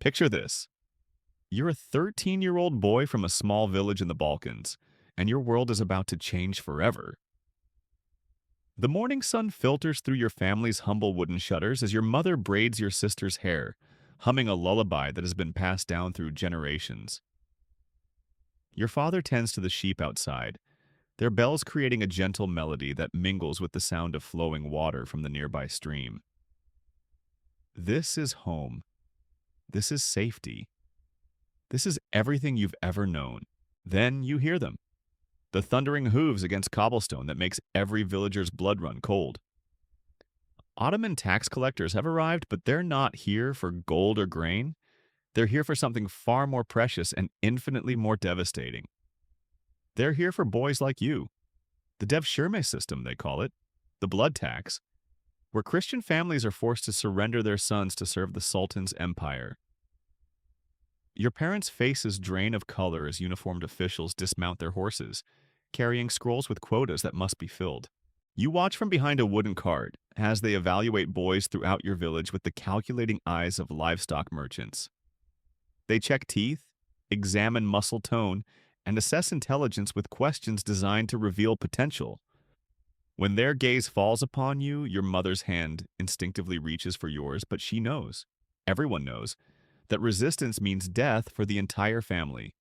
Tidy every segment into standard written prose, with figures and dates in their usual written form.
Picture this. You're a 13-year-old boy from a small village in the Balkans, and your world is about to change forever. The morning sun filters through your family's humble wooden shutters as your mother braids your sister's hair, humming a lullaby that has been passed down through generations. Your father tends to the sheep outside, their bells creating a gentle melody that mingles with the sound of flowing water from the nearby stream. This is home. This is safety. This is everything you've ever known. Then you hear them. The thundering hooves against cobblestone that makes every villager's blood run cold. Ottoman tax collectors have arrived, but they're not here for gold or grain. They're here for something far more precious and infinitely more devastating. They're here for boys like you. The Devshirme system, they call it, the blood tax, where Christian families are forced to surrender their sons to serve the Sultan's empire. Your parents' faces drain of color as uniformed officials dismount their horses, carrying scrolls with quotas that must be filled. You watch from behind a wooden cart as they evaluate boys throughout your village with the calculating eyes of livestock merchants. They check teeth, examine muscle tone, and assess intelligence with questions designed to reveal potential. When their gaze falls upon you, your mother's hand instinctively reaches for yours, but she knows, everyone knows, that resistance means death for the entire family.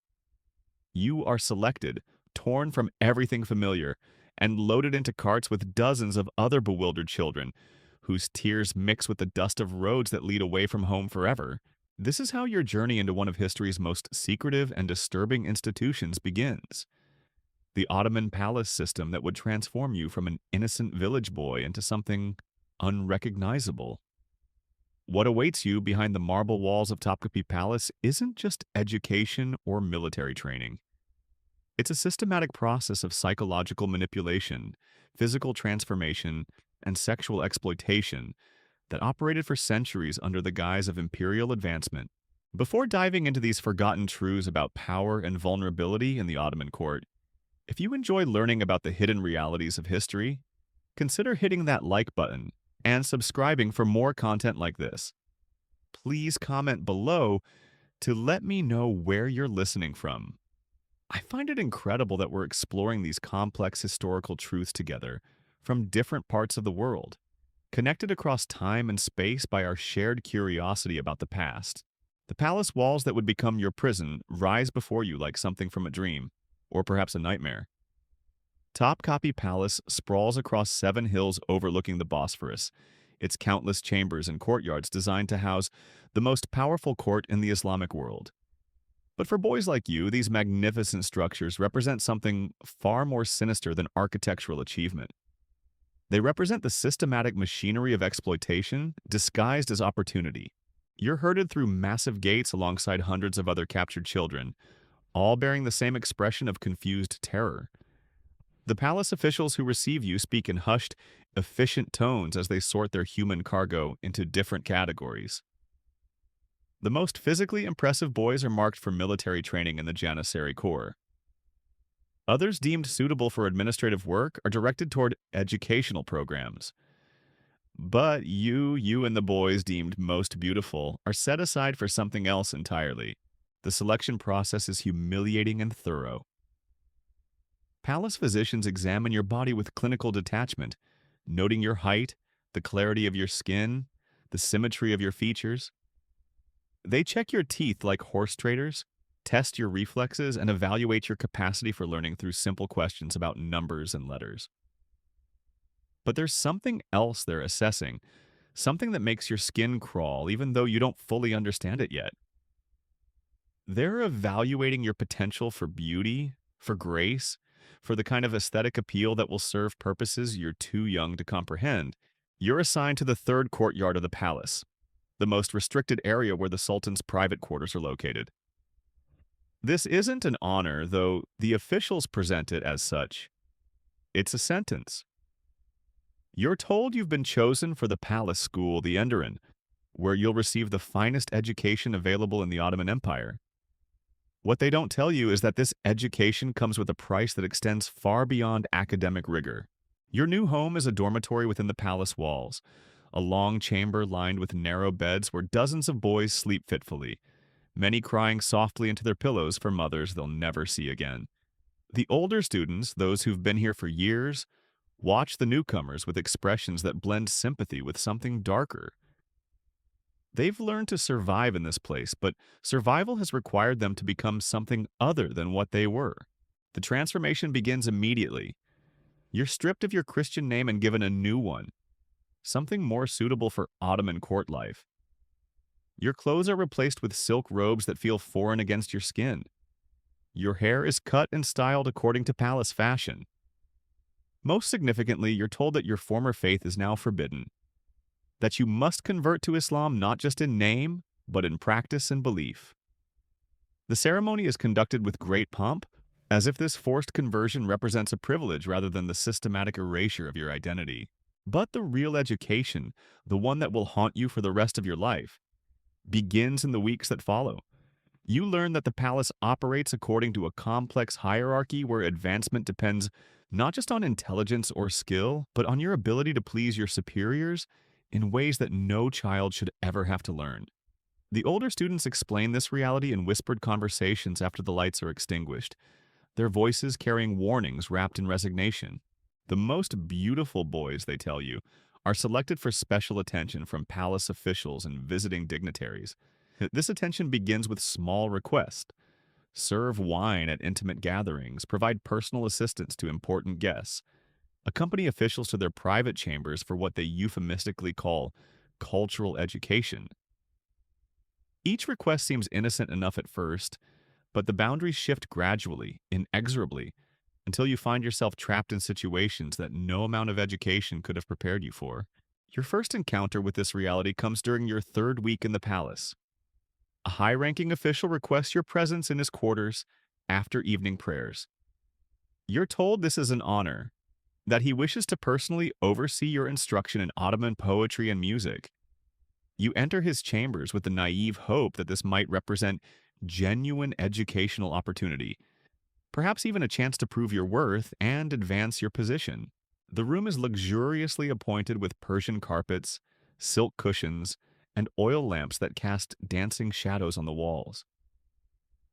You are selected, torn from everything familiar, and loaded into carts with dozens of other bewildered children, whose tears mix with the dust of roads that lead away from home forever. This is how your journey into one of history's most secretive and disturbing institutions begins. The Ottoman palace system that would transform you from an innocent village boy into something unrecognizable. What awaits you behind the marble walls of Topkapı Palace isn't just education or military training. It's a systematic process of psychological manipulation, physical transformation, and sexual exploitation that operated for centuries under the guise of imperial advancement. Before diving into these forgotten truths about power and vulnerability in the Ottoman court, if you enjoy learning about the hidden realities of history, consider hitting that like button and subscribing for more content like this. Please comment below to let me know where you're listening from. I find it incredible that we're exploring these complex historical truths together from different parts of the world, connected across time and space by our shared curiosity about the past. The palace walls that would become your prison rise before you like something from a dream, or perhaps a nightmare. Topkapı Palace sprawls across 7 hills overlooking the Bosphorus, its countless chambers and courtyards designed to house the most powerful court in the Islamic world. But for boys like you, these magnificent structures represent something far more sinister than architectural achievement. They represent the systematic machinery of exploitation disguised as opportunity. You're herded through massive gates alongside hundreds of other captured children, all bearing the same expression of confused terror. The palace officials who receive you speak in hushed, efficient tones as they sort their human cargo into different categories. The most physically impressive boys are marked for military training in the Janissary Corps. Others deemed suitable for administrative work are directed toward educational programs. But you and the boys deemed most beautiful are set aside for something else entirely. The selection process is humiliating and thorough. Palace physicians examine your body with clinical detachment, noting your height, the clarity of your skin, the symmetry of your features. They check your teeth like horse traders, test your reflexes, and evaluate your capacity for learning through simple questions about numbers and letters. But there's something else they're assessing, something that makes your skin crawl even though you don't fully understand it yet. They're evaluating your potential for beauty, for grace, for the kind of aesthetic appeal that will serve purposes you're too young to comprehend. You're assigned to the 3rd courtyard of the palace, the most restricted area where the Sultan's private quarters are located. This isn't an honor, though the officials present it as such. It's a sentence. You're told you've been chosen for the palace school, the Enderun, where you'll receive the finest education available in the Ottoman Empire. What they don't tell you is that this education comes with a price that extends far beyond academic rigor. Your new home is a dormitory within the palace walls, a long chamber lined with narrow beds where dozens of boys sleep fitfully, many crying softly into their pillows for mothers they'll never see again. The older students, those who've been here for years, watch the newcomers with expressions that blend sympathy with something darker. They've learned to survive in this place, but survival has required them to become something other than what they were. The transformation begins immediately. You're stripped of your Christian name and given a new one, something more suitable for Ottoman court life. Your clothes are replaced with silk robes that feel foreign against your skin. Your hair is cut and styled according to palace fashion. Most significantly, you're told that your former faith is now forbidden, that you must convert to Islam not just in name, but in practice and belief. The ceremony is conducted with great pomp, as if this forced conversion represents a privilege rather than the systematic erasure of your identity. But the real education, the one that will haunt you for the rest of your life, begins in the weeks that follow. You learn that the palace operates according to a complex hierarchy where advancement depends not just on intelligence or skill, but on your ability to please your superiors in ways that no child should ever have to learn. The older students explain this reality in whispered conversations after the lights are extinguished, their voices carrying warnings wrapped in resignation. The most beautiful boys, they tell you, are selected for special attention from palace officials and visiting dignitaries. This attention begins with small requests. Serve wine at intimate gatherings, provide personal assistance to important guests, accompany officials to their private chambers for what they euphemistically call cultural education. Each request seems innocent enough at first, but the boundaries shift gradually, inexorably, until you find yourself trapped in situations that no amount of education could have prepared you for. Your first encounter with this reality comes during your third week in the palace. A high-ranking official requests your presence in his quarters after evening prayers. You're told this is an honor, that he wishes to personally oversee your instruction in Ottoman poetry and music. You enter his chambers with the naive hope that this might represent genuine educational opportunity, perhaps even a chance to prove your worth and advance your position. The room is luxuriously appointed with Persian carpets, silk cushions, and oil lamps that cast dancing shadows on the walls.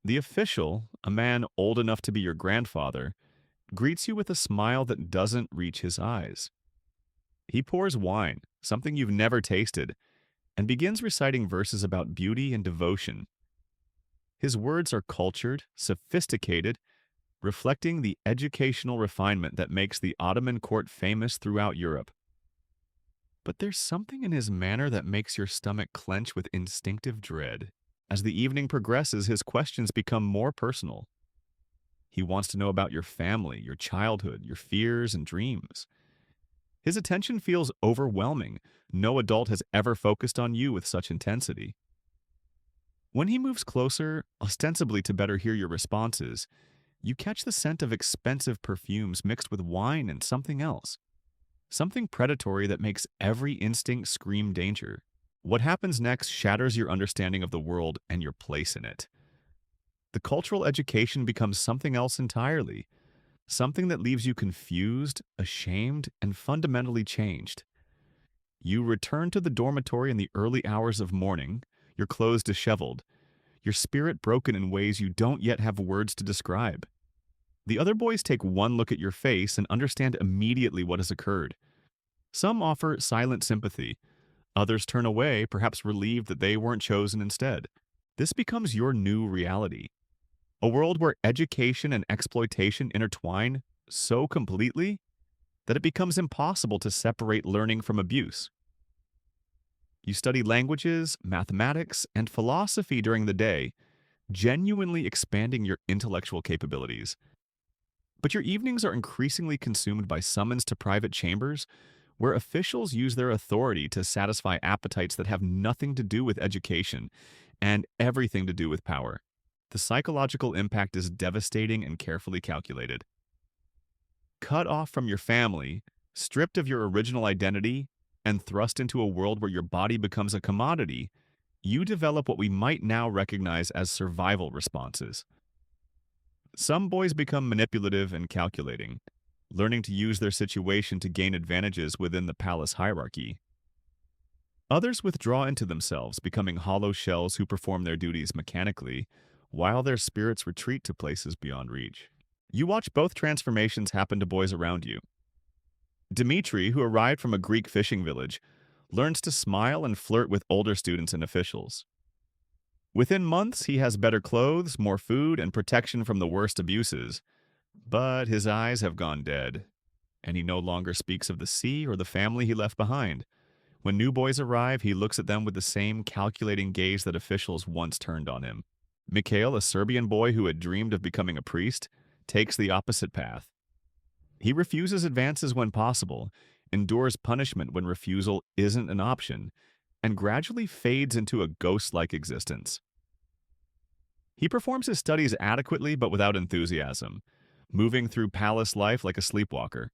The official, a man old enough to be your grandfather, greets you with a smile that doesn't reach his eyes. He pours wine, something you've never tasted, and begins reciting verses about beauty and devotion. His words are cultured, sophisticated, reflecting the educational refinement that makes the Ottoman court famous throughout Europe. But there's something in his manner that makes your stomach clench with instinctive dread. As the evening progresses, his questions become more personal. He wants to know about your family, your childhood, your fears and dreams. His attention feels overwhelming. No adult has ever focused on you with such intensity. When he moves closer, ostensibly to better hear your responses, you catch the scent of expensive perfumes mixed with wine and something else. Something predatory that makes every instinct scream danger. What happens next shatters your understanding of the world and your place in it. The cultural education becomes something else entirely, something that leaves you confused, ashamed, and fundamentally changed. You return to the dormitory in the early hours of morning, your clothes disheveled, your spirit broken in ways you don't yet have words to describe. The other boys take one look at your face and understand immediately what has occurred. Some offer silent sympathy. Others turn away, perhaps relieved that they weren't chosen instead. This becomes your new reality. A world where education and exploitation intertwine so completely that it becomes impossible to separate learning from abuse. You study languages, mathematics, and philosophy during the day, genuinely expanding your intellectual capabilities. But your evenings are increasingly consumed by summons to private chambers, where officials use their authority to satisfy appetites that have nothing to do with education and everything to do with power. The psychological impact is devastating and carefully calculated. Cut off from your family, stripped of your original identity, and thrust into a world where your body becomes a commodity, you develop what we might now recognize as survival responses. Some boys become manipulative and calculating, learning to use their situation to gain advantages within the palace hierarchy. Others withdraw into themselves, becoming hollow shells who perform their duties mechanically, while their spirits retreat to places beyond reach. You watch both transformations happen to boys around you. Dmitri, who arrived from a Greek fishing village, learns to smile and flirt with older students and officials. Within months, he has better clothes, more food, and protection from the worst abuses. But his eyes have gone dead, and he no longer speaks of the sea or the family he left behind. When new boys arrive, he looks at them with the same calculating gaze that officials once turned on him. Mikhail, a Serbian boy who had dreamed of becoming a priest, takes the opposite path. He refuses advances when possible, endures punishment when refusal isn't an option, and gradually fades into a ghost-like existence. He performs his studies adequately but without enthusiasm, moving through palace life like a sleepwalker.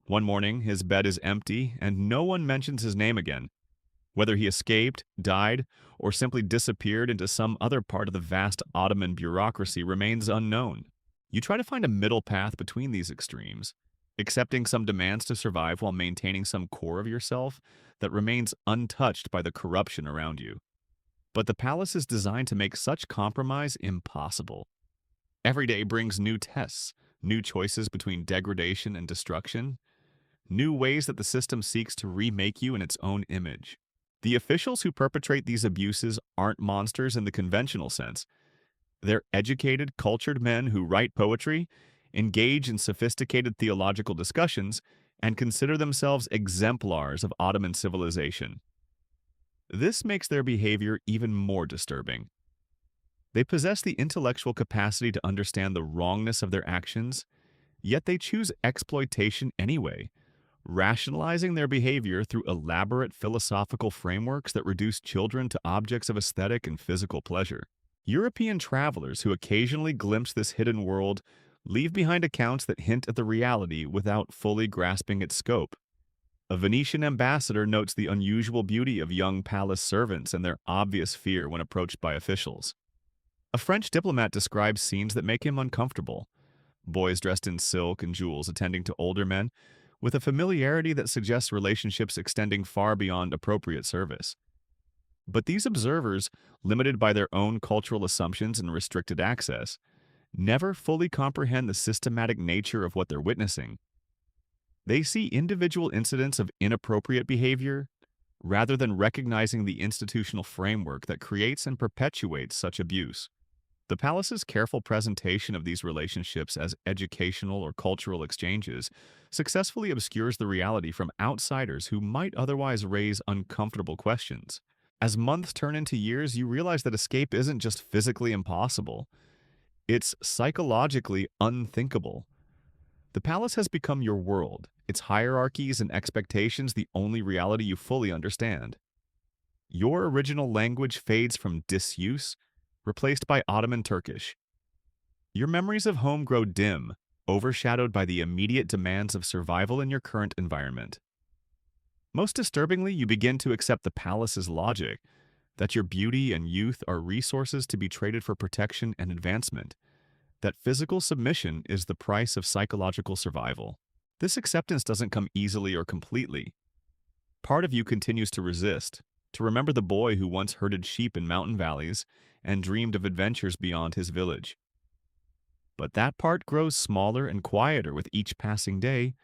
One morning, his bed is empty, and no one mentions his name again. Whether he escaped, died, or simply disappeared into some other part of the vast Ottoman bureaucracy remains unknown. You try to find a middle path between these extremes, accepting some demands to survive while maintaining some core of yourself that remains untouched by the corruption around you. But the palace is designed to make such compromise impossible. Every day brings new tests, new choices between degradation and destruction, new ways that the system seeks to remake you in its own image. The officials who perpetrate these abuses aren't monsters in the conventional sense. They're educated, cultured men who write poetry, engage in sophisticated theological discussions, and consider themselves exemplars of Ottoman civilization. This makes their behavior even more disturbing. They possess the intellectual capacity to understand the wrongness of their actions, yet they choose exploitation anyway, rationalizing their behavior through elaborate philosophical frameworks that reduce children to objects of aesthetic and physical pleasure. European travelers who occasionally glimpse this hidden world leave behind accounts that hint at the reality without fully grasping its scope. A Venetian ambassador notes the unusual beauty of young palace servants and their obvious fear when approached by officials. A French diplomat describes scenes that make him uncomfortable. Boys dressed in silk and jewels attending to older men, with a familiarity that suggests relationships extending far beyond appropriate service. But these observers, limited by their own cultural assumptions and restricted access, never fully comprehend the systematic nature of what they're witnessing. They see individual incidents of inappropriate behavior rather than recognizing the institutional framework that creates and perpetuates such abuse. The palace's careful presentation of these relationships as educational or cultural exchanges successfully obscures the reality from outsiders who might otherwise raise uncomfortable questions. As months turn into years, you realize that escape isn't just physically impossible, it's psychologically unthinkable. The palace has become your world, its hierarchies and expectations the only reality you fully understand. Your original language fades from disuse, replaced by Ottoman Turkish. Your memories of home grow dim, overshadowed by the immediate demands of survival in your current environment. Most disturbingly, you begin to accept the palace's logic, that your beauty and youth are resources to be traded for protection and advancement, that physical submission is the price of psychological survival. This acceptance doesn't come easily or completely. Part of you continues to resist, to remember the boy who once herded sheep in mountain valleys and dreamed of adventures beyond his village. But that part grows smaller and quieter with each passing day,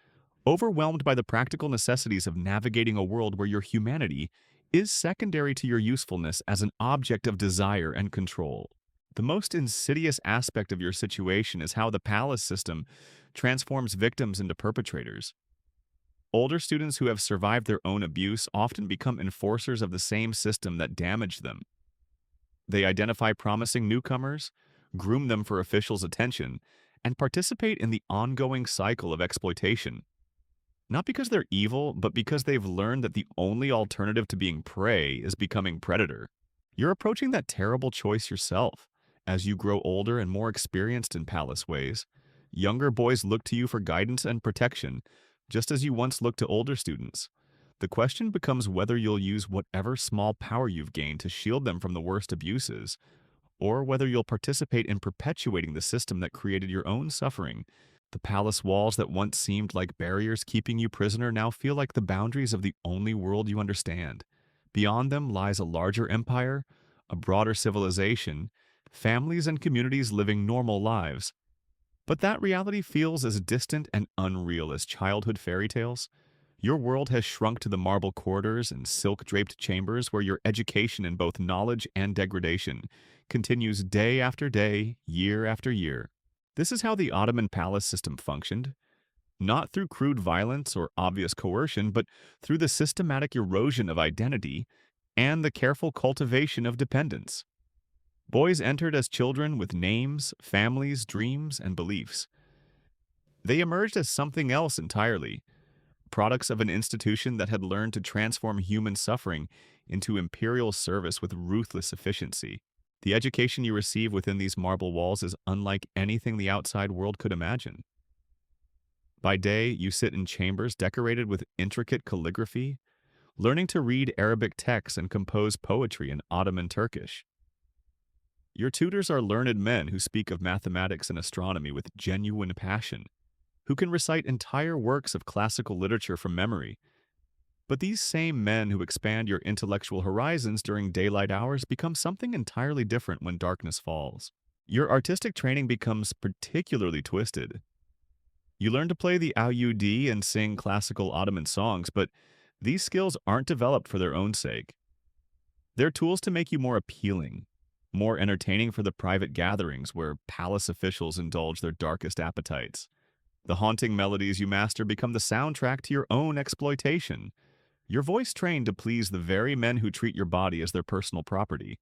overwhelmed by the practical necessities of navigating a world where your humanity is secondary to your usefulness as an object of desire and control. The most insidious aspect of your situation is how the palace system transforms victims into perpetrators. Older students who have survived their own abuse often become enforcers of the same system that damaged them. They identify promising newcomers, groom them for officials' attention, and participate in the ongoing cycle of exploitation. Not because they're evil, but because they've learned that the only alternative to being prey is becoming predator. You're approaching that terrible choice yourself. As you grow older and more experienced in palace ways, younger boys look to you for guidance and protection, just as you once looked to older students. The question becomes whether you'll use whatever small power you've gained to shield them from the worst abuses, or whether you'll participate in perpetuating the system that created your own suffering. The palace walls that once seemed like barriers keeping you prisoner now feel like the boundaries of the only world you understand. Beyond them lies a larger empire, a broader civilization, families and communities living normal lives. But that reality feels as distant and unreal as childhood fairy tales. Your world has shrunk to the marble corridors and silk-draped chambers where your education in both knowledge and degradation continues day after day, year after year. This is how the Ottoman palace system functioned, not through crude violence or obvious coercion, but through the systematic erosion of identity and the careful cultivation of dependence. Boys entered as children with names, families, dreams, and beliefs. They emerged as something else entirely, products of an institution that had learned to transform human suffering into imperial service with ruthless efficiency. The education you receive within these marble walls is unlike anything the outside world could imagine. By day, you sit in chambers decorated with intricate calligraphy, learning to read Arabic texts and compose poetry in Ottoman Turkish. Your tutors are learned men who speak of mathematics and astronomy with genuine passion, who can recite entire works of classical literature from memory. But these same men who expand your intellectual horizons during daylight hours become something entirely different when darkness falls. Your artistic training becomes particularly twisted. You learn to play the oud and sing classical Ottoman songs, but these skills aren't developed for their own sake. They're tools to make you more appealing, more entertaining for the private gatherings where palace officials indulge their darkest appetites. The haunting melodies you master become the soundtrack to your own exploitation. Your voice trained to please the very men who treat your body as their personal property.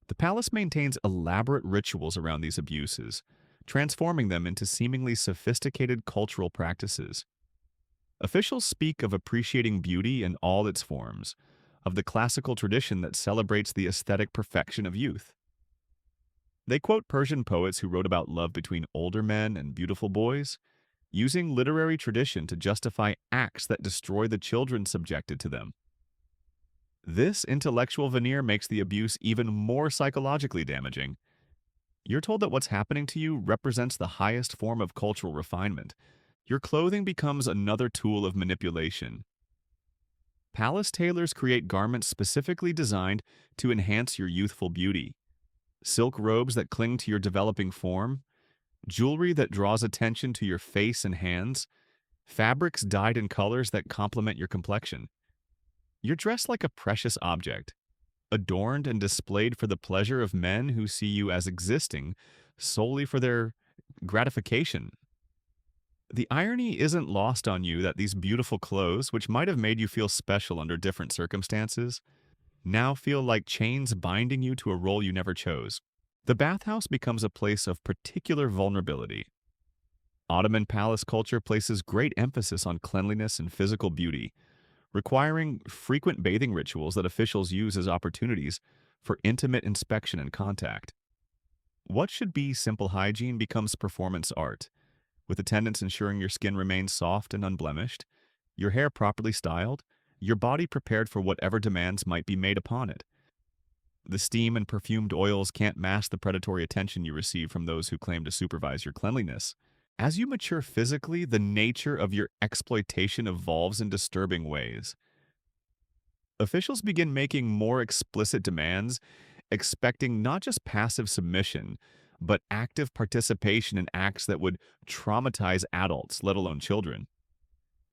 The palace maintains elaborate rituals around these abuses, transforming them into seemingly sophisticated cultural practices. Officials speak of appreciating beauty in all its forms, of the classical tradition that celebrates the aesthetic perfection of youth. They quote Persian poets who wrote about love between older men and beautiful boys, using literary tradition to justify acts that destroy the children subjected to them. This intellectual veneer makes the abuse even more psychologically damaging. You're told that what's happening to you represents the highest form of cultural refinement. Your clothing becomes another tool of manipulation. Palace tailors create garments specifically designed to enhance your youthful beauty. Silk robes that cling to your developing form, jewelry that draws attention to your face and hands, fabrics dyed in colors that complement your complexion. You're dressed like a precious object, adorned and displayed for the pleasure of men who see you as existing solely for their gratification. The irony isn't lost on you that these beautiful clothes, which might have made you feel special under different circumstances, now feel like chains binding you to a role you never chose. The bathhouse becomes a place of particular vulnerability. Ottoman palace culture places great emphasis on cleanliness and physical beauty, requiring frequent bathing rituals that officials use as opportunities for intimate inspection and contact. What should be simple hygiene becomes performance art, with attendants ensuring your skin remains soft and unblemished, your hair properly styled, your body prepared for whatever demands might be made upon it. The steam and perfumed oils can't mask the predatory attention you receive from those who claim to supervise your cleanliness. As you mature physically, the nature of your exploitation evolves in disturbing ways. Officials begin making more explicit demands, expecting not just passive submission, but active participation in acts that would traumatize adults, let alone children.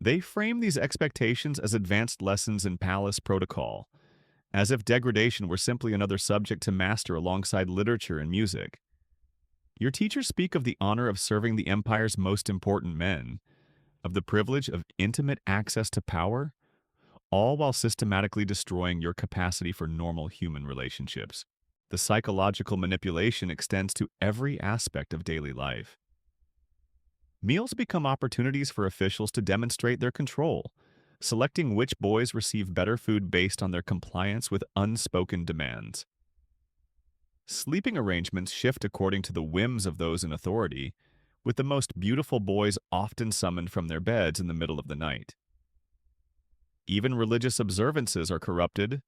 They frame these expectations as advanced lessons in palace protocol, as if degradation were simply another subject to master alongside literature and music. Your teachers speak of the honor of serving the empire's most important men, of the privilege of intimate access to power, all while systematically destroying your capacity for normal human relationships. The psychological manipulation extends to every aspect of daily life. Meals become opportunities for officials to demonstrate their control, selecting which boys receive better food based on their compliance with unspoken demands. Sleeping arrangements shift according to the whims of those in authority, with the most beautiful boys often summoned from their beds in the middle of the night. Even religious observances are corrupted,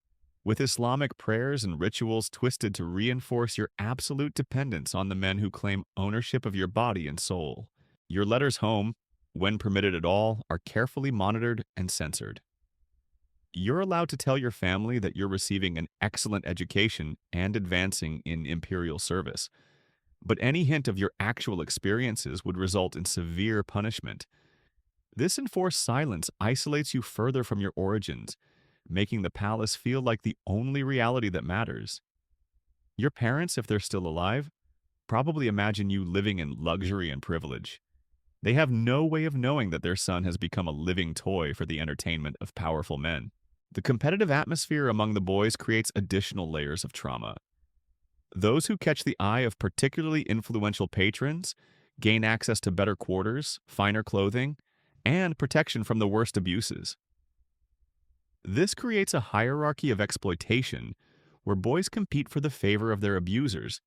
with Islamic prayers and rituals twisted to reinforce your absolute dependence on the men who claim ownership of your body and soul. Your letters home, when permitted at all, are carefully monitored and censored. You're allowed to tell your family that you're receiving an excellent education and advancing in imperial service. But any hint of your actual experiences would result in severe punishment. This enforced silence isolates you further from your origins, making the palace feel like the only reality that matters. Your parents, if they're still alive, probably imagine you living in luxury and privilege. They have no way of knowing that their son has become a living toy for the entertainment of powerful men. The competitive atmosphere among the boys creates additional layers of trauma. Those who catch the eye of particularly influential patrons gain access to better quarters, finer clothing, and protection from the worst abuses. This creates a hierarchy of exploitation where boys compete for the favor of their abusers,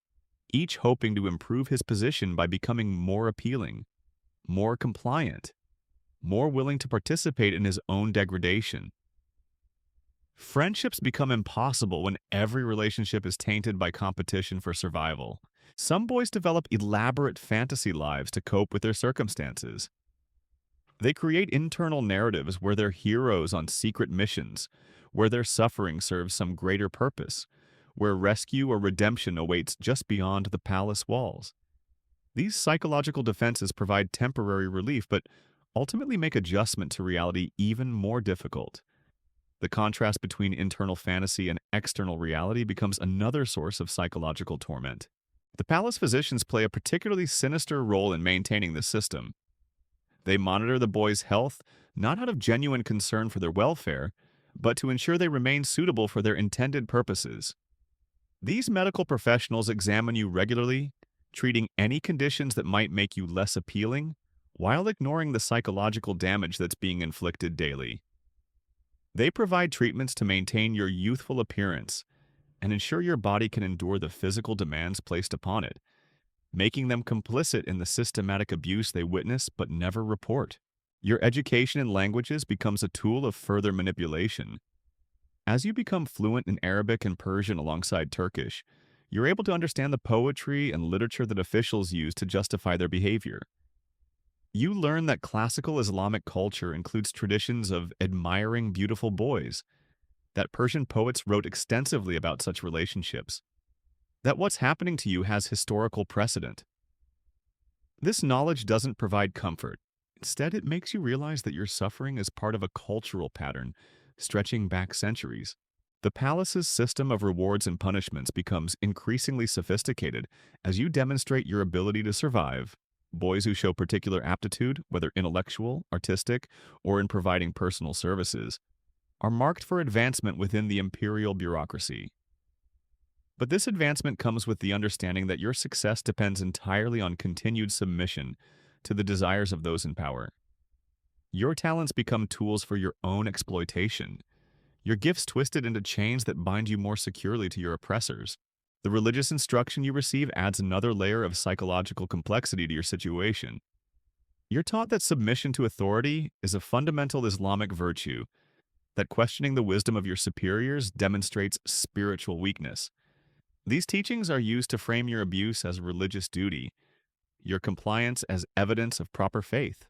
each hoping to improve his position by becoming more appealing, more compliant, more willing to participate in his own degradation. Friendships become impossible when every relationship is tainted by competition for survival. Some boys develop elaborate fantasy lives to cope with their circumstances. They create internal narratives where they're heroes on secret missions, where their suffering serves some greater purpose, where rescue or redemption awaits just beyond the palace walls. These psychological defenses provide temporary relief, but ultimately make adjustment to reality even more difficult. The contrast between internal fantasy and external reality becomes another source of psychological torment. The palace physicians play a particularly sinister role in maintaining this system. They monitor the boys' health not out of genuine concern for their welfare, but to ensure they remain suitable for their intended purposes. These medical professionals examine you regularly, treating any conditions that might make you less appealing, while ignoring the psychological damage that's being inflicted daily. They provide treatments to maintain your youthful appearance and ensure your body can endure the physical demands placed upon it, making them complicit in the systematic abuse they witness but never report. Your education in languages becomes a tool of further manipulation. As you become fluent in Arabic and Persian alongside Turkish, you're able to understand the poetry and literature that officials use to justify their behavior. You learn that classical Islamic culture includes traditions of admiring beautiful boys, that Persian poets wrote extensively about such relationships, that what's happening to you has historical precedent. This knowledge doesn't provide comfort. Instead, it makes you realize that your suffering is part of a cultural pattern stretching back centuries. The palace's system of rewards and punishments becomes increasingly sophisticated as you demonstrate your ability to survive. Boys who show particular aptitude, whether intellectual, artistic, or in providing personal services, are marked for advancement within the imperial bureaucracy. But this advancement comes with the understanding that your success depends entirely on continued submission to the desires of those in power. Your talents become tools for your own exploitation, your gifts twisted into chains that bind you more securely to your oppressors. The religious instruction you receive adds another layer of psychological complexity to your situation. You're taught that submission to authority is a fundamental Islamic virtue, that questioning the wisdom of your superiors demonstrates spiritual weakness. These teachings are used to frame your abuse as a religious duty, your compliance as evidence of proper faith.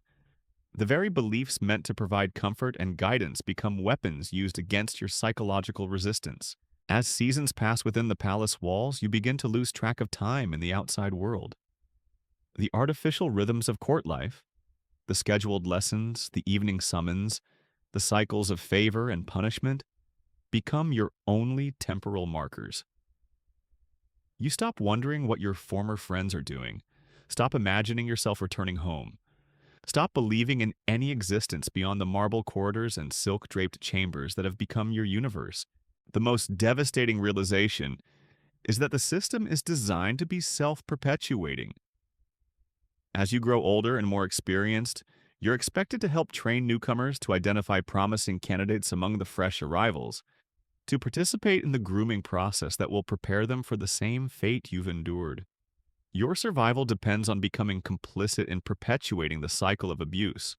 The very beliefs meant to provide comfort and guidance become weapons used against your psychological resistance. As seasons pass within the palace walls, you begin to lose track of time in the outside world. The artificial rhythms of court life, the scheduled lessons, the evening summons, the cycles of favor and punishment, become your only temporal markers. You stop wondering what your former friends are doing. Stop imagining yourself returning home. Stop believing in any existence beyond the marble corridors and silk-draped chambers that have become your universe. The most devastating realization is that the system is designed to be self-perpetuating. As you grow older and more experienced, you're expected to help train newcomers to identify promising candidates among the fresh arrivals, to participate in the grooming process that will prepare them for the same fate you've endured. Your survival depends on becoming complicit in perpetuating the cycle of abuse,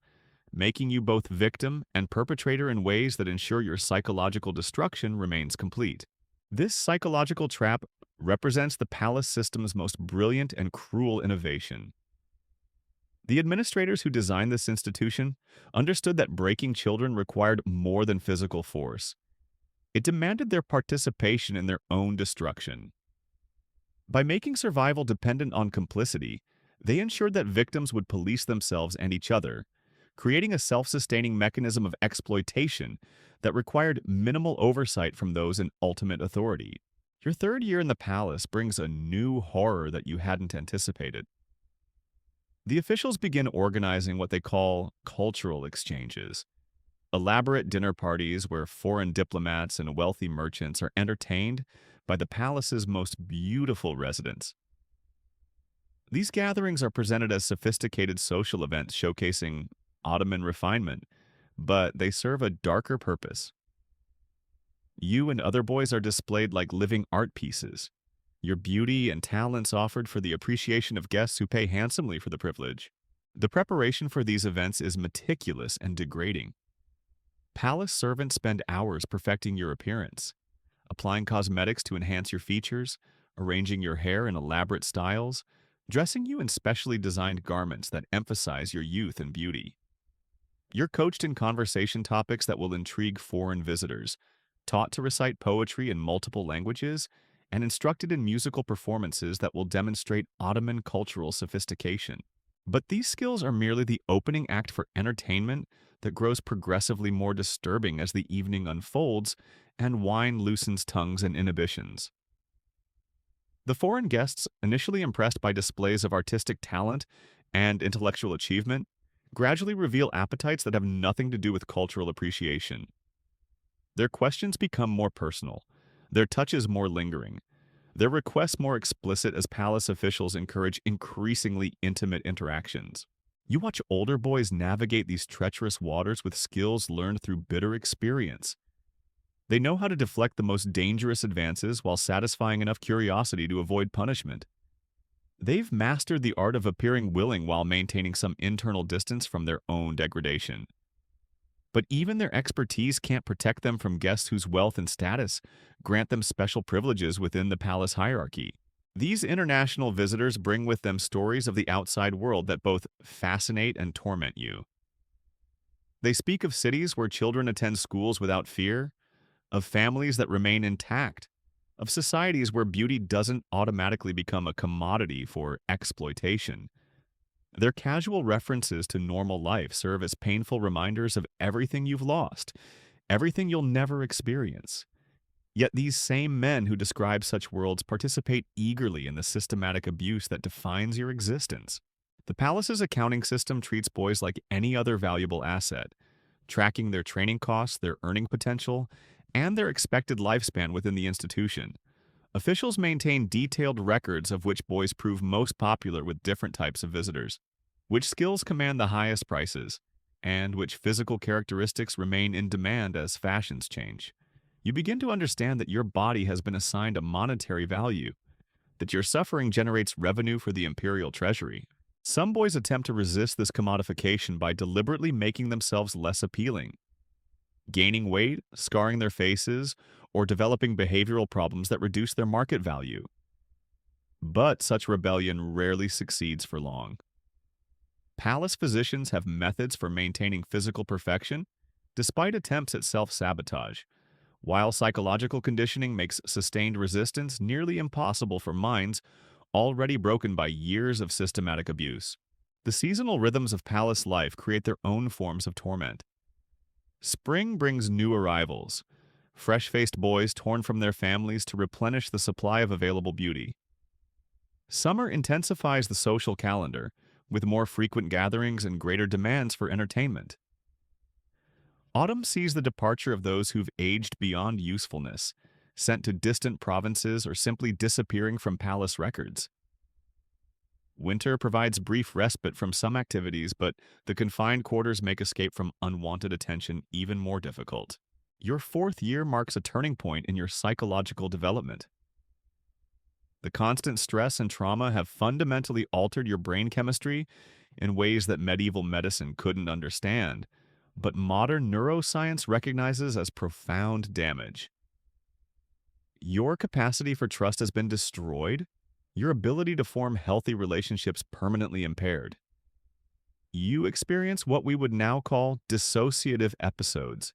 making you both victim and perpetrator in ways that ensure your psychological destruction remains complete. This psychological trap represents the palace system's most brilliant and cruel innovation. The administrators who designed this institution understood that breaking children required more than physical force. It demanded their participation in their own destruction. By making survival dependent on complicity, they ensured that victims would police themselves and each other, creating a self-sustaining mechanism of exploitation that required minimal oversight from those in ultimate authority. Your third year in the palace brings a new horror that you hadn't anticipated. The officials begin organizing what they call cultural exchanges, elaborate dinner parties where foreign diplomats and wealthy merchants are entertained by the palace's most beautiful residents. These gatherings are presented as sophisticated social events showcasing Ottoman refinement, but they serve a darker purpose. You and other boys are displayed like living art pieces, your beauty and talents offered for the appreciation of guests who pay handsomely for the privilege. The preparation for these events is meticulous and degrading. Palace servants spend hours perfecting your appearance, applying cosmetics to enhance your features, arranging your hair in elaborate styles, dressing you in specially designed garments that emphasize your youth and beauty. You're coached in conversation topics that will intrigue foreign visitors, taught to recite poetry in multiple languages, and instructed in musical performances that will demonstrate Ottoman cultural sophistication. But these skills are merely the opening act for entertainment that grows progressively more disturbing as the evening unfolds and wine loosens tongues and inhibitions. The foreign guests, initially impressed by displays of artistic talent and intellectual achievement, gradually reveal appetites that have nothing to do with cultural appreciation. Their questions become more personal, their touches more lingering, their requests more explicit as palace officials encourage increasingly intimate interactions. You watch older boys navigate these treacherous waters with skills learned through bitter experience. They know how to deflect the most dangerous advances while satisfying enough curiosity to avoid punishment. They've mastered the art of appearing willing while maintaining some internal distance from their own degradation. But even their expertise can't protect them from guests whose wealth and status grant them special privileges within the palace hierarchy. These international visitors bring with them stories of the outside world that both fascinate and torment you. They speak of cities where children attend schools without fear, of families that remain intact, of societies where beauty doesn't automatically become a commodity for exploitation. Their casual references to normal life serve as painful reminders of everything you've lost, everything you'll never experience. Yet these same men who describe such worlds participate eagerly in the systematic abuse that defines your existence. The palace's accounting system treats boys like any other valuable asset, tracking their training costs, their earning potential, and their expected lifespan within the institution. Officials maintain detailed records of which boys prove most popular with different types of visitors, which skills command the highest prices, and which physical characteristics remain in demand as fashions change. You begin to understand that your body has been assigned a monetary value, that your suffering generates revenue for the imperial treasury. Some boys attempt to resist this commodification by deliberately making themselves less appealing, gaining weight, scarring their faces, or developing behavioral problems that reduce their market value. But such rebellion rarely succeeds for long. Palace physicians have methods for maintaining physical perfection, despite attempts at self-sabotage, while psychological conditioning makes sustained resistance nearly impossible for minds already broken by years of systematic abuse. The seasonal rhythms of palace life create their own forms of torment. Spring brings new arrivals, fresh-faced boys torn from their families to replenish the supply of available beauty. Summer intensifies the social calendar, with more frequent gatherings and greater demands for entertainment. Autumn sees the departure of those who've aged beyond usefulness, sent to distant provinces or simply disappearing from palace records. Winter provides brief respite from some activities, but the confined quarters make escape from unwanted attention even more difficult. Your fourth year marks a turning point in your psychological development. The constant stress and trauma have fundamentally altered your brain chemistry in ways that medieval medicine couldn't understand, but modern neuroscience recognizes as profound damage. Your capacity for trust has been destroyed, your ability to form healthy relationships permanently impaired. You experience what we would now call dissociative episodes,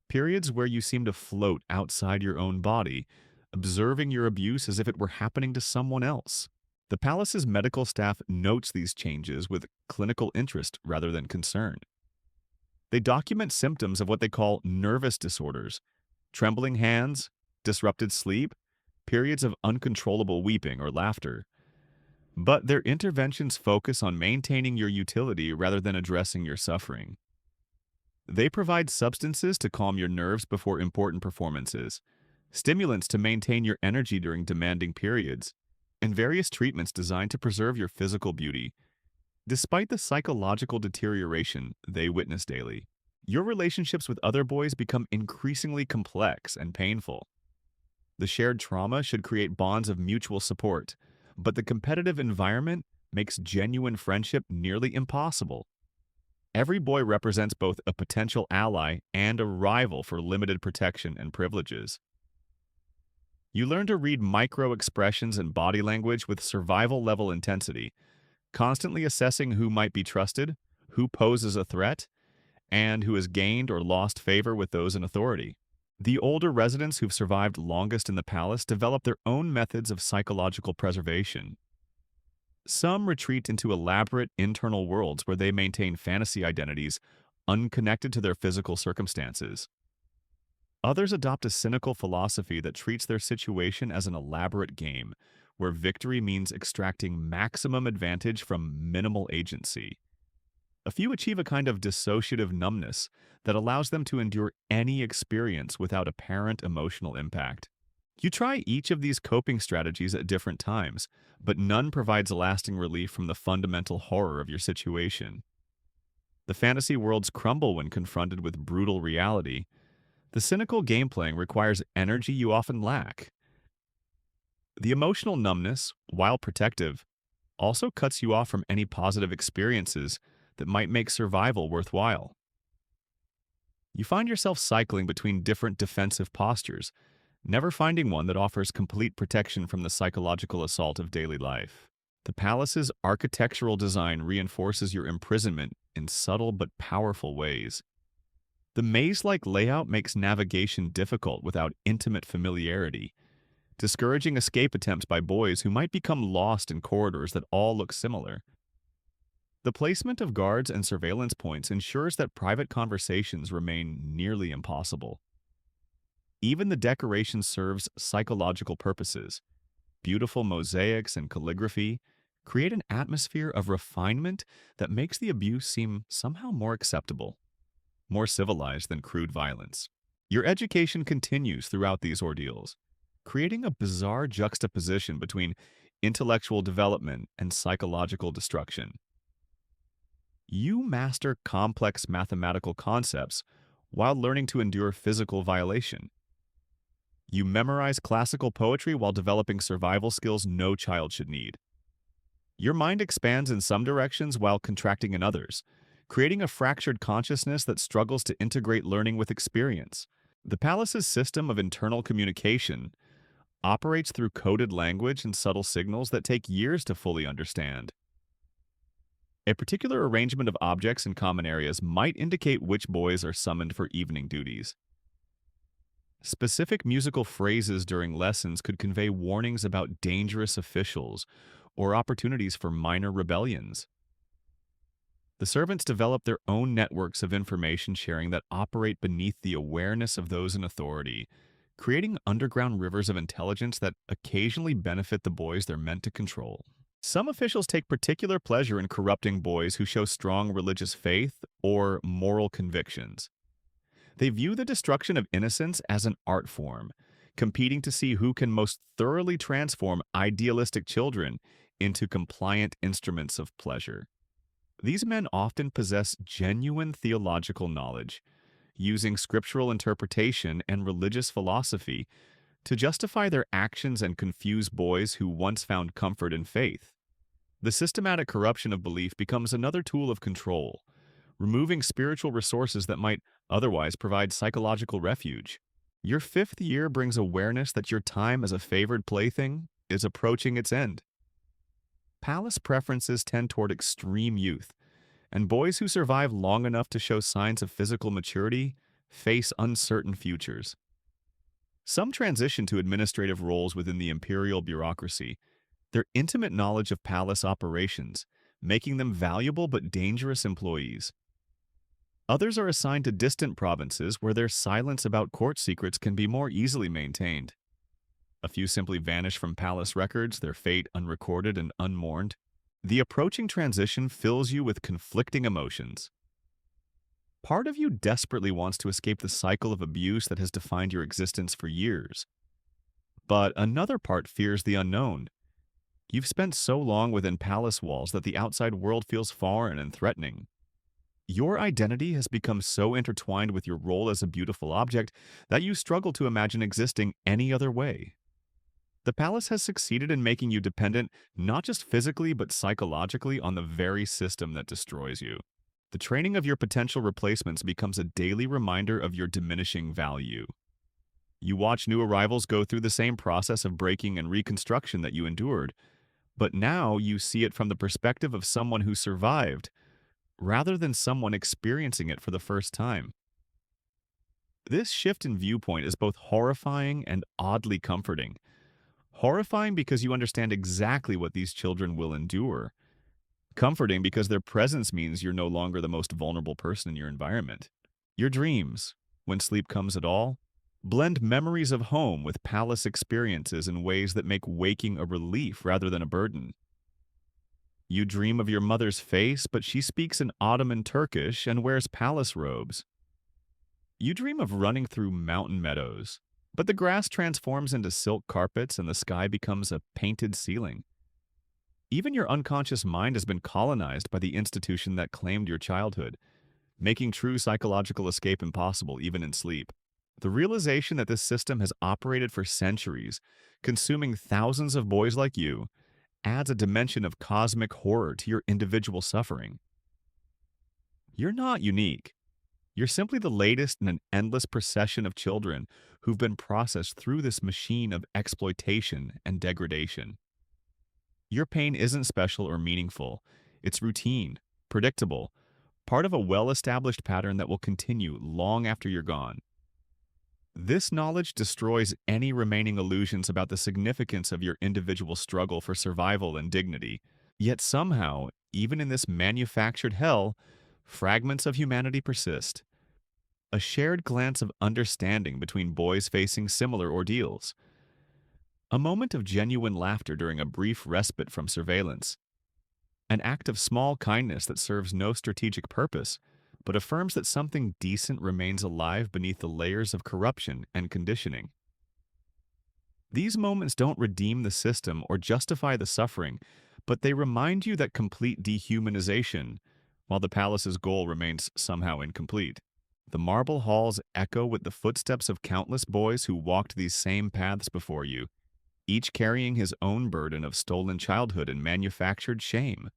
periods where you seem to float outside your own body, observing your abuse as if it were happening to someone else. The palace's medical staff notes these changes with clinical interest rather than concern. They document symptoms of what they call nervous disorders, trembling hands, disrupted sleep, periods of uncontrollable weeping or laughter. But their interventions focus on maintaining your utility rather than addressing your suffering. They provide substances to calm your nerves before important performances, stimulants to maintain your energy during demanding periods, and various treatments designed to preserve your physical beauty, despite the psychological deterioration they witness daily. Your relationships with other boys become increasingly complex and painful. The shared trauma should create bonds of mutual support, but the competitive environment makes genuine friendship nearly impossible. Every boy represents both a potential ally and a rival for limited protection and privileges. You learn to read micro-expressions and body language with survival-level intensity, constantly assessing who might be trusted, who poses a threat, and who has gained or lost favor with those in authority. The older residents who've survived longest in the palace develop their own methods of psychological preservation. Some retreat into elaborate internal worlds where they maintain fantasy identities unconnected to their physical circumstances. Others adopt a cynical philosophy that treats their situation as an elaborate game, where victory means extracting maximum advantage from minimal agency. A few achieve a kind of dissociative numbness that allows them to endure any experience without apparent emotional impact. You try each of these coping strategies at different times, but none provides lasting relief from the fundamental horror of your situation. The fantasy worlds crumble when confronted with brutal reality. The cynical game-playing requires energy you often lack. The emotional numbness, while protective, also cuts you off from any positive experiences that might make survival worthwhile. You find yourself cycling between different defensive postures, never finding one that offers complete protection from the psychological assault of daily life. The palace's architectural design reinforces your imprisonment in subtle but powerful ways. The maze-like layout makes navigation difficult without intimate familiarity, discouraging escape attempts by boys who might become lost in corridors that all look similar. The placement of guards and surveillance points ensures that private conversations remain nearly impossible. Even the decoration serves psychological purposes. Beautiful mosaics and calligraphy create an atmosphere of refinement that makes the abuse seem somehow more acceptable, more civilized than crude violence. Your education continues throughout these ordeals, creating a bizarre juxtaposition between intellectual development and psychological destruction. You master complex mathematical concepts while learning to endure physical violation. You memorize classical poetry while developing survival skills no child should need. Your mind expands in some directions while contracting in others, creating a fractured consciousness that struggles to integrate learning with experience. The palace's system of internal communication operates through coded language and subtle signals that take years to fully understand. A particular arrangement of objects in common areas might indicate which boys are summoned for evening duties. Specific musical phrases during lessons could convey warnings about dangerous officials or opportunities for minor rebellions. The servants develop their own networks of information sharing that operate beneath the awareness of those in authority, creating underground rivers of intelligence that occasionally benefit the boys they're meant to control. Some officials take particular pleasure in corrupting boys who show strong religious faith or moral convictions. They view the destruction of innocence as an art form, competing to see who can most thoroughly transform idealistic children into compliant instruments of pleasure. These men often possess genuine theological knowledge, using scriptural interpretation and religious philosophy to justify their actions and confuse boys who once found comfort in faith. The systematic corruption of belief becomes another tool of control, removing spiritual resources that might otherwise provide psychological refuge. Your 5th year brings awareness that your time as a favored plaything is approaching its end. Palace preferences tend toward extreme youth, and boys who survive long enough to show signs of physical maturity face uncertain futures. Some transition to administrative roles within the imperial bureaucracy, their intimate knowledge of palace operations, making them valuable but dangerous employees. Others are assigned to distant provinces where their silence about court secrets can be more easily maintained. A few simply vanish from palace records, their fate unrecorded and unmourned. The approaching transition fills you with conflicting emotions. Part of you desperately wants to escape the cycle of abuse that has defined your existence for years. But another part fears the unknown. You've spent so long within palace walls that the outside world feels foreign and threatening. Your identity has become so intertwined with your role as a beautiful object that you struggle to imagine existing any other way. The palace has succeeded in making you dependent not just physically but psychologically on the very system that destroys you. The training of your potential replacements becomes a daily reminder of your diminishing value. You watch new arrivals go through the same process of breaking and reconstruction that you endured, but now you see it from the perspective of someone who survived, rather than someone experiencing it for the first time. This shift in viewpoint is both horrifying and oddly comforting. Horrifying because you understand exactly what these children will endure. Comforting because their presence means you're no longer the most vulnerable person in your environment. Your dreams, when sleep comes at all, blend memories of home with palace experiences in ways that make waking a relief rather than a burden. You dream of your mother's face, but she speaks in Ottoman Turkish and wears palace robes. You dream of running through mountain meadows, but the grass transforms into silk carpets and the sky becomes a painted ceiling. Even your unconscious mind has been colonized by the institution that claimed your childhood, making true psychological escape impossible even in sleep. The realization that this system has operated for centuries, consuming thousands of boys like you, adds a dimension of cosmic horror to your individual suffering. You're not unique. You're simply the latest in an endless procession of children who've been processed through this machine of exploitation and degradation. Your pain isn't special or meaningful. It's routine, predictable, part of a well-established pattern that will continue long after you're gone. This knowledge destroys any remaining illusions about the significance of your individual struggle for survival and dignity. Yet somehow, even in this manufactured hell, fragments of humanity persist. A shared glance of understanding between boys facing similar ordeals. A moment of genuine laughter during a brief respite from surveillance. An act of small kindness that serves no strategic purpose, but affirms that something decent remains alive beneath the layers of corruption and conditioning. These moments don't redeem the system or justify the suffering, but they remind you that complete dehumanization, while the palace's goal remains somehow incomplete. The marble halls echo with the footsteps of countless boys who walked these same paths before you, each carrying his own burden of stolen childhood and manufactured shame.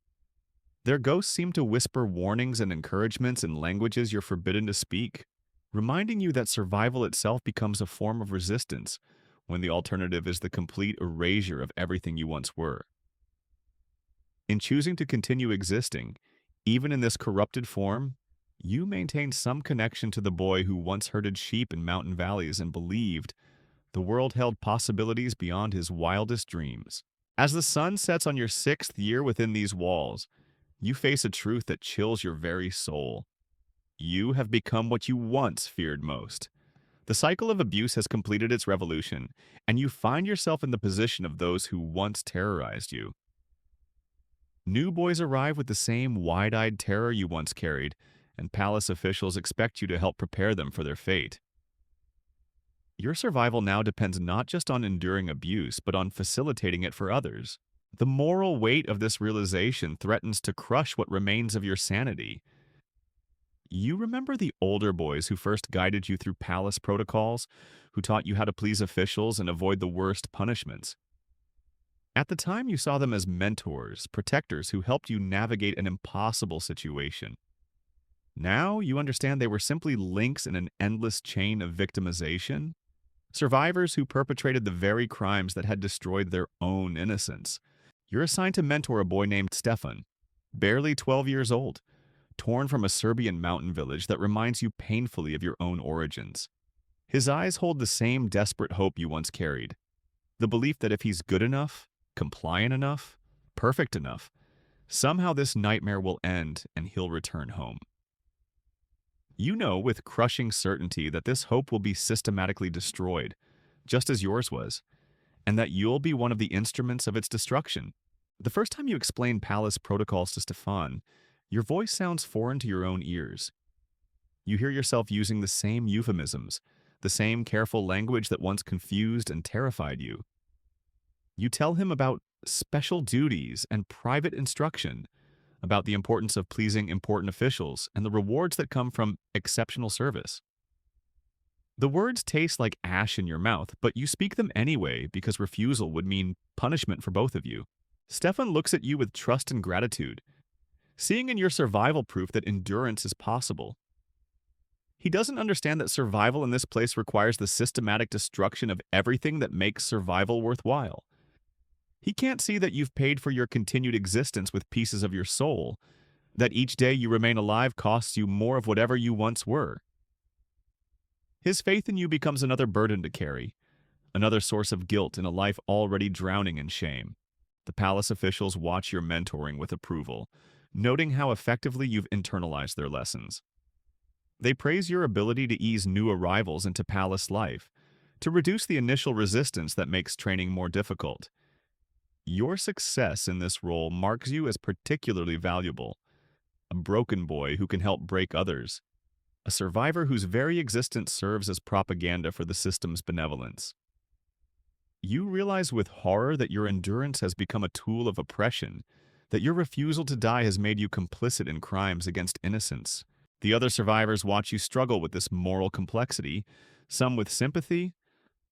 Their ghosts seem to whisper warnings and encouragements in languages you're forbidden to speak, reminding you that survival itself becomes a form of resistance when the alternative is the complete erasure of everything you once were. In choosing to continue existing, even in this corrupted form, you maintain some connection to the boy who once herded sheep in mountain valleys and believed the world held possibilities beyond his wildest dreams. As the sun sets on your 6th year within these walls, you face a truth that chills your very soul. You have become what you once feared most. The cycle of abuse has completed its revolution, and you find yourself in the position of those who once terrorized you. New boys arrive with the same wide-eyed terror you once carried, and palace officials expect you to help prepare them for their fate. Your survival now depends not just on enduring abuse, but on facilitating it for others. The moral weight of this realization threatens to crush what remains of your sanity. You remember the older boys who first guided you through palace protocols, who taught you how to please officials and avoid the worst punishments. At the time, you saw them as mentors, protectors who helped you navigate an impossible situation. Now, you understand they were simply links in an endless chain of victimization, survivors who perpetrated the very crimes that had destroyed their own innocence. You're assigned to mentor a boy named Stefan, barely 12 years old, torn from a Serbian mountain village that reminds you painfully of your own origins. His eyes hold the same desperate hope you once carried, the belief that if he's good enough, compliant enough, perfect enough, somehow this nightmare will end and he'll return home. You know with crushing certainty that this hope will be systematically destroyed, just as yours was, and that you'll be one of the instruments of its destruction. The first time you explain palace protocols to Stefan, your voice sounds foreign to your own ears. You hear yourself using the same euphemisms, the same careful language that once confused and terrified you. You tell him about special duties and private instruction, about the importance of pleasing important officials and the rewards that come from exceptional service. The words taste like ash in your mouth, but you speak them anyway because refusal would mean punishment for both of you. Stefan looks at you with trust and gratitude, seeing in your survival proof that endurance is possible. He doesn't understand that survival in this place requires the systematic destruction of everything that makes survival worthwhile. He can't see that you've paid for your continued existence with pieces of your soul, that each day you remain alive costs you more of whatever you once were. His faith in you becomes another burden to carry, another source of guilt in a life already drowning in shame. The palace officials watch your mentoring with approval, noting how effectively you've internalized their lessons. They praise your ability to ease new arrivals into palace life, to reduce the initial resistance that makes training more difficult. Your success in this role marks you as particularly valuable, a broken boy who can help break others, a survivor whose very existence serves as propaganda for the system's benevolence. You realize with horror that your endurance has become a tool of oppression, that your refusal to die has made you complicit in crimes against innocence. The other survivors watch you struggle with this moral complexity, some with sympathy,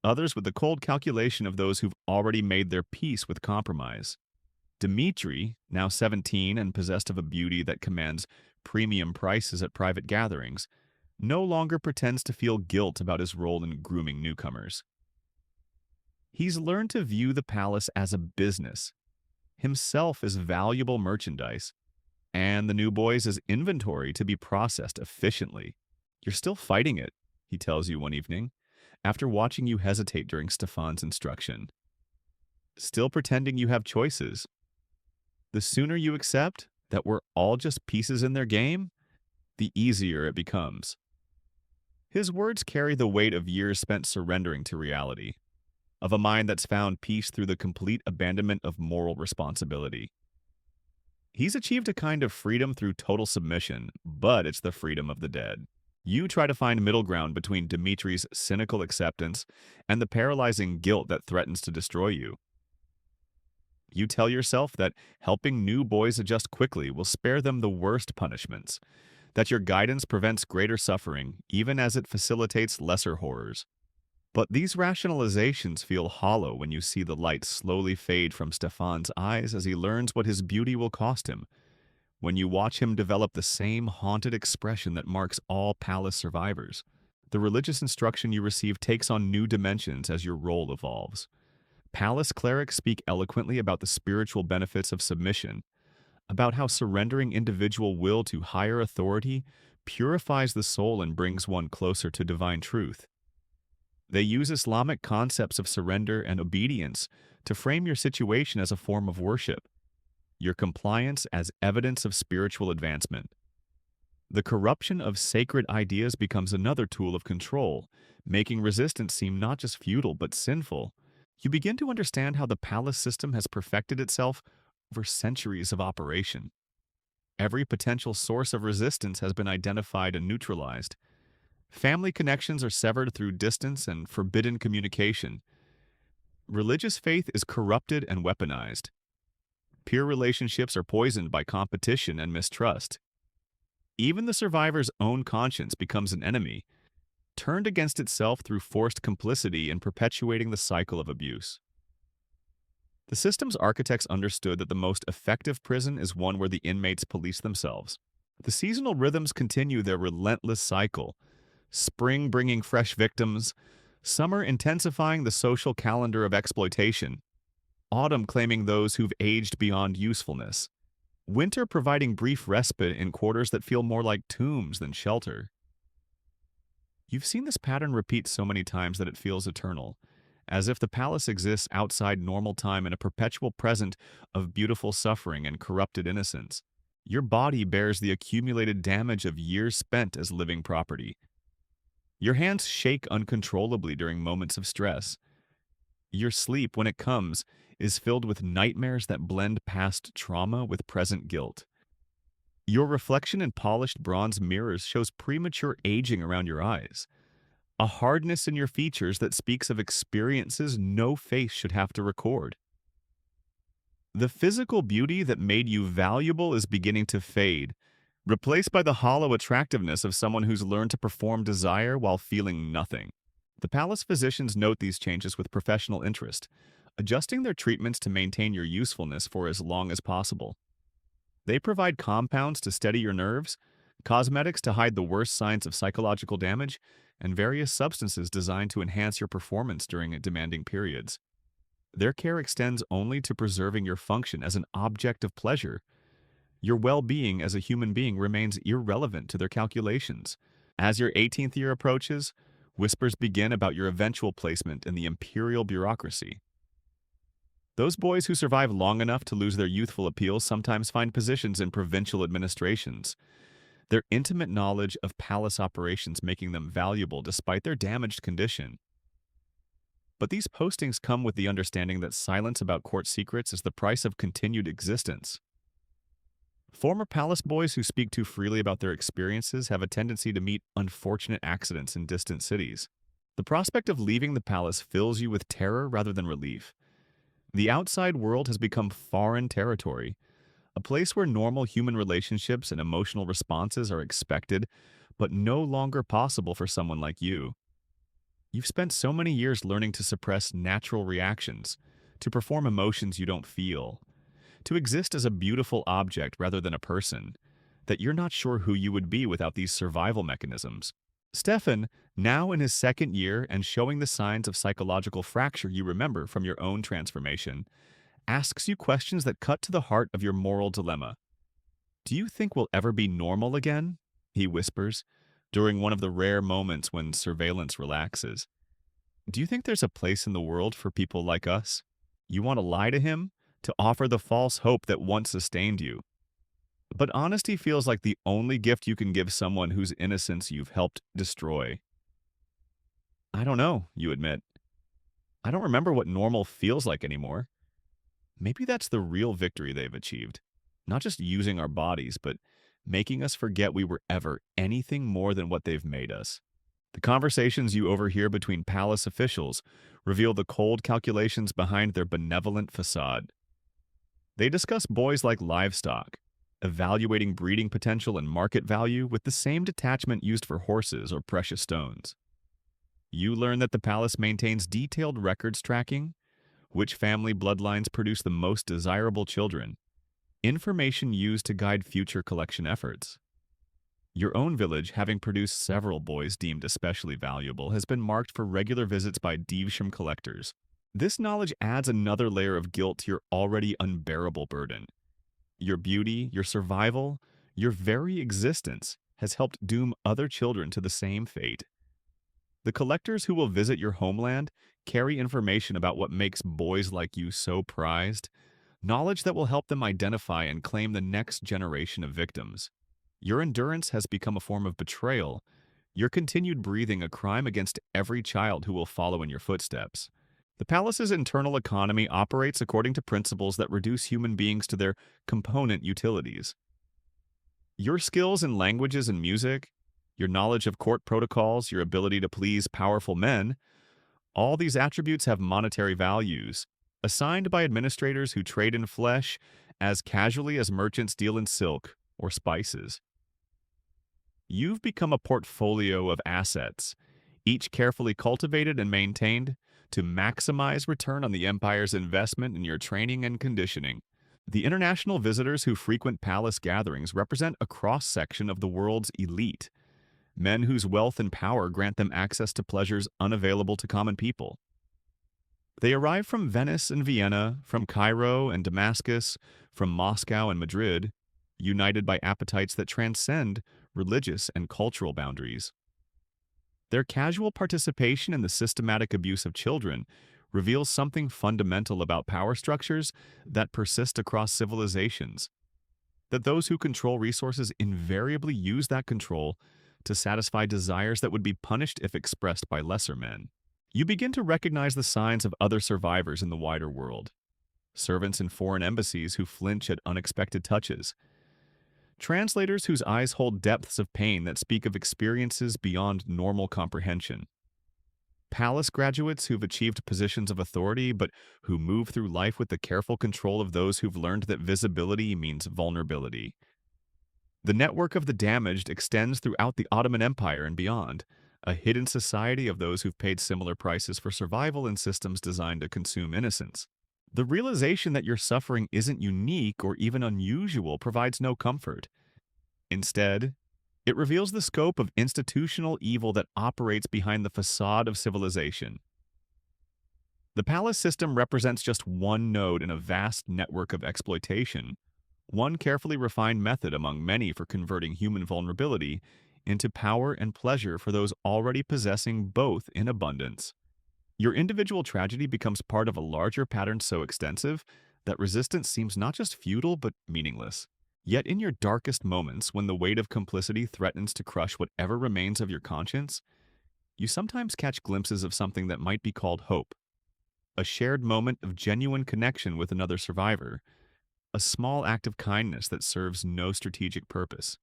others with the cold calculation of those who've already made their peace with compromise. Dmitri, now 17 and possessed of a beauty that commands premium prices at private gatherings, no longer pretends to feel guilt about his role in grooming newcomers. He's learned to view the palace as a business, himself as valuable merchandise, and the new boys as inventory to be processed efficiently. You're still fighting it, he tells you one evening, after watching you hesitate during Stefan's instruction. Still pretending you have choices. The sooner you accept that we're all just pieces in their game, the easier it becomes. His words carry the weight of years spent surrendering to reality, of a mind that's found peace through the complete abandonment of moral responsibility. He's achieved a kind of freedom through total submission, but it's the freedom of the dead. You try to find middle ground between Dimitri's cynical acceptance and the paralyzing guilt that threatens to destroy you. You tell yourself that helping new boys adjust quickly will spare them the worst punishments, that your guidance prevents greater suffering even as it facilitates lesser horrors. But these rationalizations feel hollow when you see the light slowly fade from Stefan's eyes as he learns what his beauty will cost him, when you watch him develop the same haunted expression that marks all palace survivors. The religious instruction you receive takes on new dimensions as your role evolves. Palace clerics speak eloquently about the spiritual benefits of submission, about how surrendering individual will to higher authority purifies the soul and brings one closer to divine truth. They use Islamic concepts of surrender and obedience to frame your situation as a form of worship, your compliance as evidence of spiritual advancement. The corruption of sacred ideas becomes another tool of control, making resistance seem not just futile but sinful. You begin to understand how the palace system has perfected itself over centuries of operation. Every potential source of resistance has been identified and neutralized. Family connections are severed through distance and forbidden communication. Religious faith is corrupted and weaponized. Peer relationships are poisoned by competition and mistrust. Even the survivor's own conscience becomes an enemy, turned against itself through forced complicity in perpetuating the cycle of abuse. The system's architects understood that the most effective prison is one where the inmates police themselves. The seasonal rhythms continue their relentless cycle, spring bringing fresh victims, summer intensifying the social calendar of exploitation, autumn claiming those who've aged beyond usefulness, winter providing brief respite in quarters that feel more like tombs than shelter. You've seen this pattern repeat so many times that it feels eternal, as if the palace exists outside normal time in a perpetual present of beautiful suffering and corrupted innocence. Your body bears the accumulated damage of years spent as living property. Your hands shake uncontrollably during moments of stress. Your sleep, when it comes, is filled with nightmares that blend past trauma with present guilt. Your reflection in polished bronze mirrors shows premature aging around your eyes, a hardness in your features that speaks of experiences no face should have to record. The physical beauty that made you valuable is beginning to fade, replaced by the hollow attractiveness of someone who's learned to perform desire while feeling nothing. The palace physicians note these changes with professional interest, adjusting their treatments to maintain your usefulness for as long as possible. They provide compounds to steady your nerves, cosmetics to hide the worst signs of psychological damage, and various substances designed to enhance your performance during demanding periods. Their care extends only to preserving your function as an object of pleasure. Your well-being as a human being remains irrelevant to their calculations. As your 18th year approaches, whispers begin about your eventual placement in the imperial bureaucracy. Those boys who survive long enough to lose their youthful appeal sometimes find positions in provincial administrations, their intimate knowledge of palace operations making them valuable despite their damaged condition. But these postings come with the understanding that silence about court secrets is the price of continued existence. Former palace boys who speak too freely about their experiences have a tendency to meet unfortunate accidents in distant cities. The prospect of leaving the palace fills you with terror rather than relief. The outside world has become foreign territory, a place where normal human relationships and emotional responses are expected, but no longer possible for someone like you. You've spent so many years learning to suppress natural reactions, to perform emotions you don't feel, to exist as a beautiful object rather than a person, that you're not sure who you would be without these survival mechanisms. Stefan, now in his second year and showing the signs of psychological fracture you remember from your own transformation, asks you questions that cut to the heart of your moral dilemma. "Do you think we'll ever be normal again?" he whispers, during one of the rare moments when surveillance relaxes. "Do you think there's a place in the world for people like us?" You want to lie to him, to offer the false hope that once sustained you. But honesty feels like the only gift you can give someone whose innocence you've helped destroy. "I don't know," you admit. "I don't remember what normal feels like anymore." Maybe that's the real victory they've achieved. Not just using our bodies, but making us forget we were ever anything more than what they've made us. The conversations you overhear between palace officials reveal the cold calculations behind their benevolent facade. They discuss boys like livestock, evaluating breeding potential and market value with the same detachment used for horses or precious stones. You learn that the palace maintains detailed records tracking which family bloodlines produce the most desirable children, information used to guide future collection efforts. Your own village, having produced several boys deemed especially valuable, has been marked for regular visits by Devshirme collectors. This knowledge adds another layer of guilt to your already unbearable burden. Your beauty, your survival, your very existence has helped doom other children to the same fate. The collectors who will visit your homeland carry information about what makes boys like you so prized, knowledge that will help them identify and claim the next generation of victims. Your endurance has become a form of betrayal, your continued breathing a crime against every child who will follow in your footsteps. The palace's internal economy operates according to principles that reduce human beings to their component utilities. Your skills in languages and music, your knowledge of court protocols, your ability to please powerful men, all these attributes have monetary values, assigned by administrators who trade in flesh as casually as merchants deal in silk or spices. You've become a portfolio of assets, each carefully cultivated and maintained to maximize return on the empire's investment in your training and conditioning. The international visitors who frequent palace gatherings represent a cross-section of the world's elite, men whose wealth and power grant them access to pleasures unavailable to common people. They arrive from Venice and Vienna, from Cairo and Damascus, from Moscow and Madrid, united by appetites that transcend religious and cultural boundaries. Their casual participation in the systematic abuse of children reveals something fundamental about power structures that persist across civilizations, that those who control resources invariably use that control to satisfy desires that would be punished if expressed by lesser men. You begin to recognize the signs of other survivors in the wider world. Servants in foreign embassies who flinch at unexpected touches. Translators whose eyes hold depths of pain that speak of experiences beyond normal comprehension. Palace graduates who've achieved positions of authority but who move through life with the careful control of those who've learned that visibility means vulnerability. The network of the damaged extends throughout the Ottoman Empire and beyond, a hidden society of those who've paid similar prices for survival in systems designed to consume innocence. The realization that your suffering isn't unique or even unusual provides no comfort. Instead, it reveals the scope of institutional evil that operates behind the facade of civilization. The palace system represents just one node in a vast network of exploitation, one carefully refined method among many for converting human vulnerability into power and pleasure for those already possessing both in abundance. Your individual tragedy becomes part of a larger pattern so extensive that resistance seems not just futile but meaningless. Yet in your darkest moments, when the weight of complicity threatens to crush whatever remains of your conscience, you sometimes catch glimpses of something that might be called hope. A shared moment of genuine connection with another survivor, a small act of kindness that serves no strategic purpose,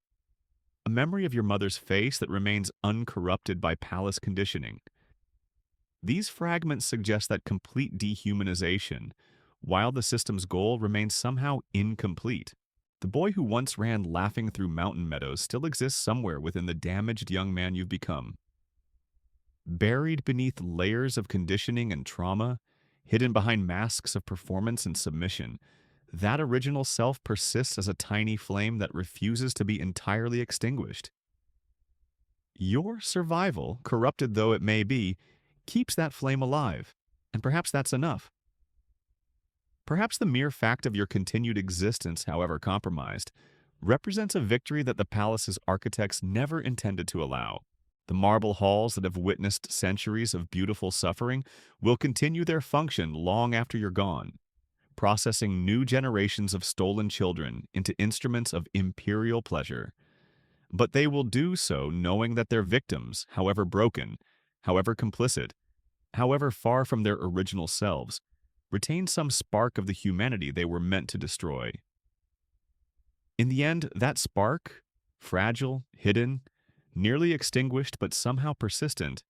a memory of your mother's face that remains uncorrupted by palace conditioning. These fragments suggest that complete dehumanization, while the system's goal remains somehow incomplete. The boy who once ran laughing through mountain meadows still exists somewhere within the damaged young man you've become. Buried beneath layers of conditioning and trauma, hidden behind masks of performance and submission, that original self persists as a tiny flame that refuses to be entirely extinguished. Your survival, corrupted though it may be, keeps that flame alive, and perhaps that's enough. Perhaps the mere fact of your continued existence, however compromised, represents a victory that the palace's architects never intended to allow. The marble halls that have witnessed centuries of beautiful suffering will continue their function long after you're gone, processing new generations of stolen children into instruments of imperial pleasure. But they will do so knowing that their victims, however broken, however complicit, however far from their original selves, retain some spark of the humanity they were meant to destroy. In the end, that spark, fragile, hidden, nearly extinguished but somehow persistent,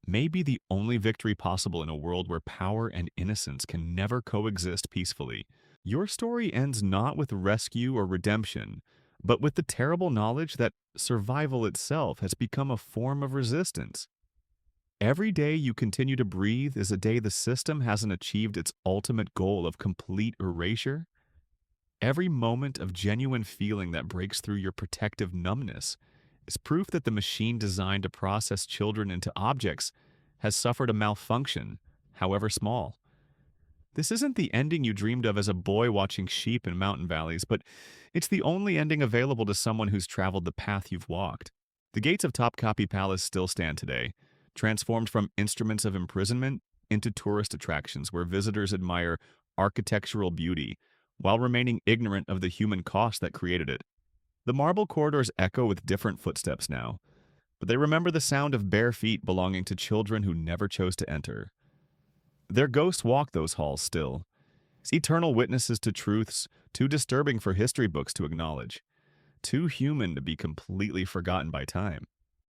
may be the only victory possible in a world where power and innocence can never coexist peacefully. Your story ends not with rescue or redemption, but with the terrible knowledge that survival itself has become a form of resistance. Every day you continue to breathe is a day the system hasn't achieved its ultimate goal of complete erasure. Every moment of genuine feeling that breaks through your protective numbness is proof that the machine designed to process children into objects has suffered a malfunction, however small. This isn't the ending you dreamed of as a boy watching sheep in mountain valleys, but it's the only ending available to someone who's traveled the path you've walked. The gates of Topkapı Palace still stand today, transformed from instruments of imprisonment into tourist attractions where visitors admire architectural beauty while remaining ignorant of the human cost that created it. The marble corridors echo with different footsteps now, but they remember the sound of bare feet belonging to children who never chose to enter. Their ghosts walk those halls still, as eternal witnesses to truths too disturbing for history books to acknowledge, too human to be completely forgotten by time.